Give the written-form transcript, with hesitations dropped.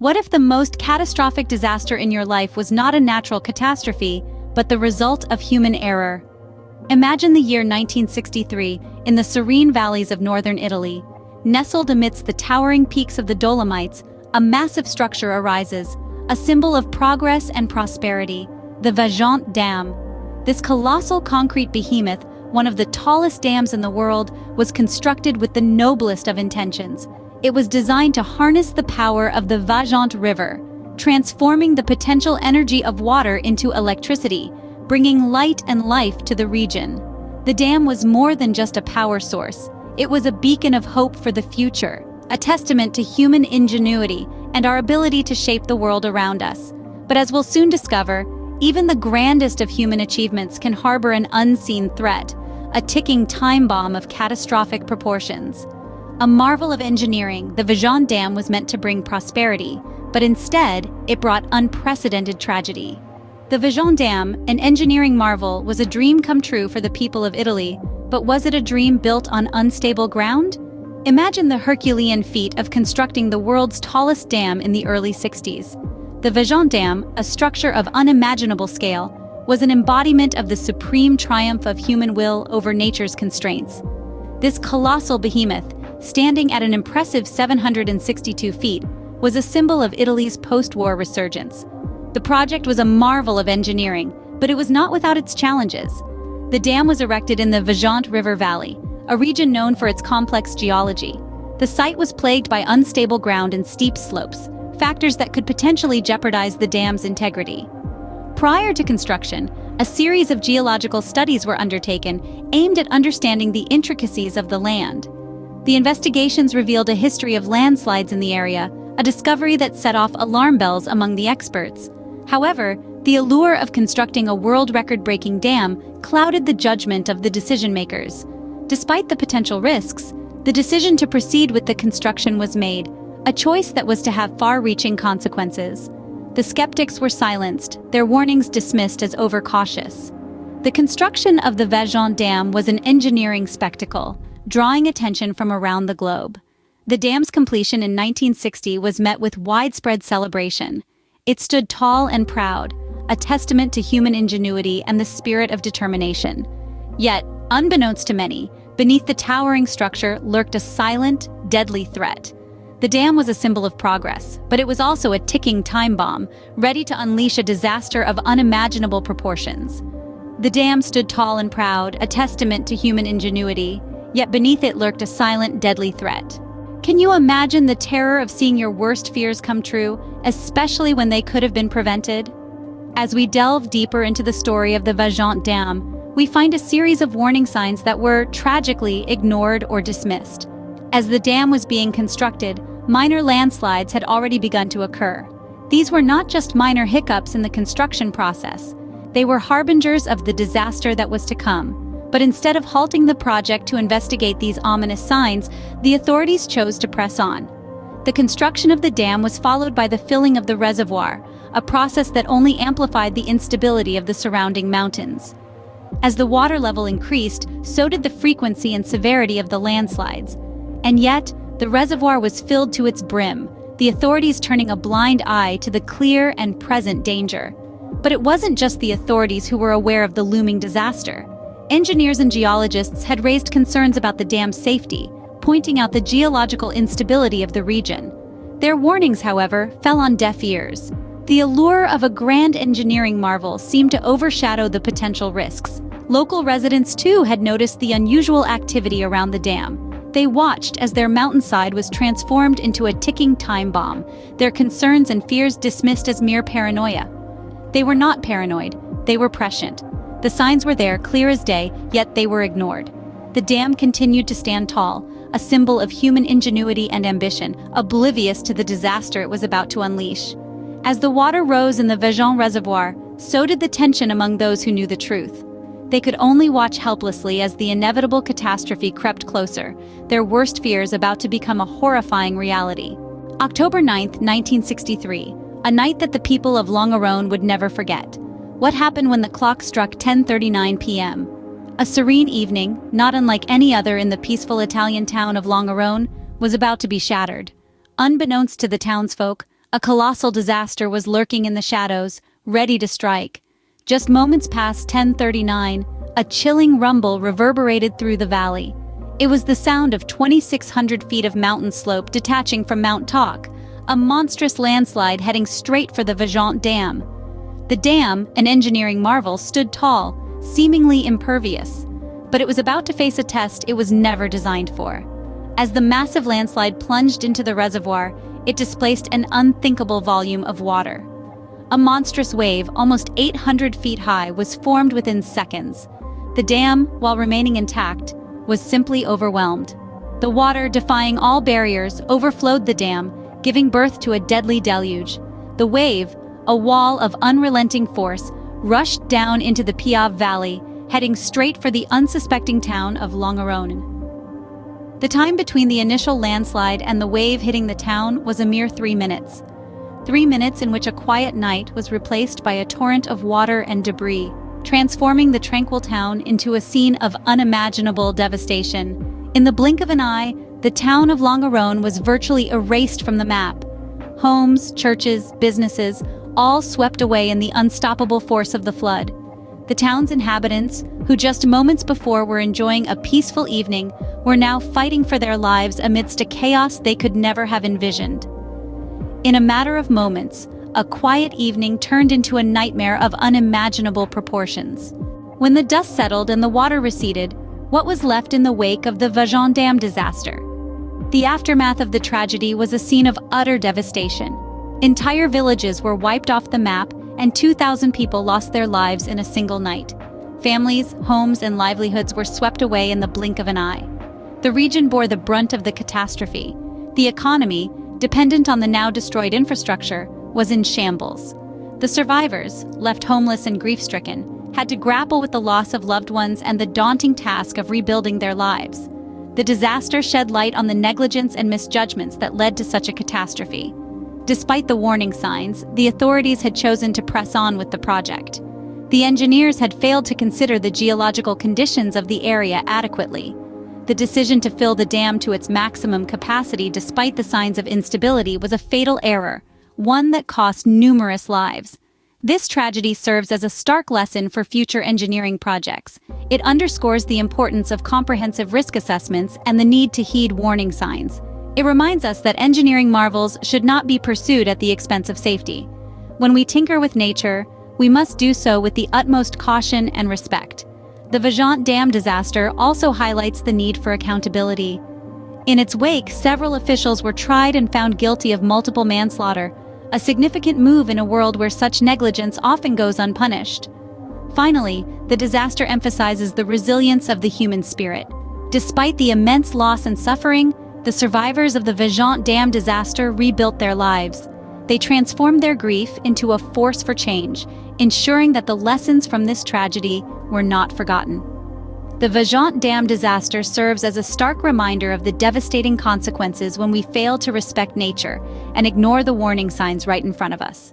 What if the most catastrophic disaster in your life was not a natural catastrophe, but the result of human error? Imagine the year 1963 in the serene valleys of northern Italy. Nestled amidst the towering peaks of the Dolomites, a massive structure arises, a symbol of progress and prosperity, the Vajont Dam. This colossal concrete behemoth, one of the tallest dams in the world, was constructed with the noblest of intentions. It was designed to harness the power of the Vajont River, transforming the potential energy of water into electricity, bringing light and life to the region. The dam was more than just a power source. It was a beacon of hope for the future, a testament to human ingenuity and our ability to shape the world around us. But as we'll soon discover, even the grandest of human achievements can harbor an unseen threat, a ticking time bomb of catastrophic proportions. A marvel of engineering, the Vajont Dam was meant to bring prosperity, but instead, it brought unprecedented tragedy. The Vajont Dam, an engineering marvel, was a dream come true for the people of Italy, but was it a dream built on unstable ground? Imagine the Herculean feat of constructing the world's tallest dam in the early 60s. The Vajont Dam, a structure of unimaginable scale, was an embodiment of the supreme triumph of human will over nature's constraints. This colossal behemoth, standing at an impressive 762 feet, was a symbol of Italy's post-war resurgence. The project was a marvel of engineering, but it was not without its challenges. The dam was erected in the Vajont River Valley, a region known for its complex geology. The site was plagued by unstable ground and steep slopes, factors that could potentially jeopardize the dam's integrity. Prior to construction, a series of geological studies were undertaken aimed at understanding the intricacies of the land. The investigations revealed a history of landslides in the area, a discovery that set off alarm bells among the experts. However, the allure of constructing a world record-breaking dam clouded the judgment of the decision-makers. Despite the potential risks, the decision to proceed with the construction was made, a choice that was to have far-reaching consequences. The skeptics were silenced, their warnings dismissed as overcautious. The construction of the Vajont Dam was an engineering spectacle, drawing attention from around the globe. The dam's completion in 1960 was met with widespread celebration. It stood tall and proud, a testament to human ingenuity and the spirit of determination. Yet, unbeknownst to many, beneath the towering structure lurked a silent, deadly threat. The dam was a symbol of progress, but it was also a ticking time bomb, ready to unleash a disaster of unimaginable proportions. The dam stood tall and proud, a testament to human ingenuity, yet beneath it lurked a silent, deadly threat. Can you imagine the terror of seeing your worst fears come true, especially when they could have been prevented? As we delve deeper into the story of the Vajont Dam, we find a series of warning signs that were, tragically, ignored or dismissed. As the dam was being constructed, minor landslides had already begun to occur. These were not just minor hiccups in the construction process. They were harbingers of the disaster that was to come. But instead of halting the project to investigate these ominous signs, the authorities chose to press on. The construction of the dam was followed by the filling of the reservoir, a process that only amplified the instability of the surrounding mountains. As the water level increased, so did the frequency and severity of the landslides. And yet, the reservoir was filled to its brim, the authorities turning a blind eye to the clear and present danger. But it wasn't just the authorities who were aware of the looming disaster. Engineers and geologists had raised concerns about the dam's safety, pointing out the geological instability of the region. Their warnings, however, fell on deaf ears. The allure of a grand engineering marvel seemed to overshadow the potential risks. Local residents, too, had noticed the unusual activity around the dam. They watched as their mountainside was transformed into a ticking time bomb, their concerns and fears dismissed as mere paranoia. They were not paranoid, they were prescient. The signs were there, clear as day, yet they were ignored. The dam continued to stand tall, a symbol of human ingenuity and ambition, oblivious to the disaster it was about to unleash. As the water rose in the Vajon reservoir, so did the tension among those who knew the truth. They could only watch helplessly as the inevitable catastrophe crept closer, their worst fears about to become a horrifying reality. October 9, 1963, a night that the people of Longarone would never forget. What happened when the clock struck 10:39 p.m.? A serene evening, not unlike any other in the peaceful Italian town of Longarone, was about to be shattered. Unbeknownst to the townsfolk, A colossal disaster was lurking in the shadows, ready to strike. Just moments past 10:39, a chilling rumble reverberated through the valley. It was the sound of 2,600 feet of mountain slope detaching from Mount Talk, a monstrous landslide heading straight for the Vajont Dam. The dam, an engineering marvel, stood tall, seemingly impervious. But it was about to face a test it was never designed for. As the massive landslide plunged into the reservoir, it displaced an unthinkable volume of water. A monstrous wave, almost 800 feet high, was formed within seconds. The dam, while remaining intact, was simply overwhelmed. The water, defying all barriers, overflowed the dam, giving birth to a deadly deluge. The wave, a wall of unrelenting force, rushed down into the Piave Valley, heading straight for the unsuspecting town of Longeron. The time between the initial landslide and the wave hitting the town was a mere 3 minutes. 3 minutes in which a quiet night was replaced by a torrent of water and debris, transforming the tranquil town into a scene of unimaginable devastation. In the blink of an eye, the town of Longeron was virtually erased from the map. Homes, churches, businesses, all swept away in the unstoppable force of the flood. The town's inhabitants, who just moments before were enjoying a peaceful evening, were now fighting for their lives amidst a chaos they could never have envisioned. In a matter of moments, a quiet evening turned into a nightmare of unimaginable proportions. When the dust settled and the water receded, what was left in the wake of the Vajont Dam disaster? The aftermath of the tragedy was a scene of utter devastation. Entire villages were wiped off the map, and 2,000 people lost their lives in a single night. Families, homes, and livelihoods were swept away in the blink of an eye. The region bore the brunt of the catastrophe. The economy, dependent on the now destroyed infrastructure, was in shambles. The survivors, left homeless and grief-stricken, had to grapple with the loss of loved ones and the daunting task of rebuilding their lives. The disaster shed light on the negligence and misjudgments that led to such a catastrophe. Despite the warning signs, the authorities had chosen to press on with the project. The engineers had failed to consider the geological conditions of the area adequately. The decision to fill the dam to its maximum capacity despite the signs of instability was a fatal error, one that cost numerous lives. This tragedy serves as a stark lesson for future engineering projects. It underscores the importance of comprehensive risk assessments and the need to heed warning signs. It reminds us that engineering marvels should not be pursued at the expense of safety. When we tinker with nature, we must do so with the utmost caution and respect. The Vajont Dam disaster also highlights the need for accountability. In its wake, several officials were tried and found guilty of multiple manslaughter, a significant move in a world where such negligence often goes unpunished. Finally, the disaster emphasizes the resilience of the human spirit. Despite the immense loss and suffering, the survivors of the Vajont Dam disaster rebuilt their lives. They transformed their grief into a force for change, ensuring that the lessons from this tragedy were not forgotten. The Vajont Dam disaster serves as a stark reminder of the devastating consequences when we fail to respect nature and ignore the warning signs right in front of us.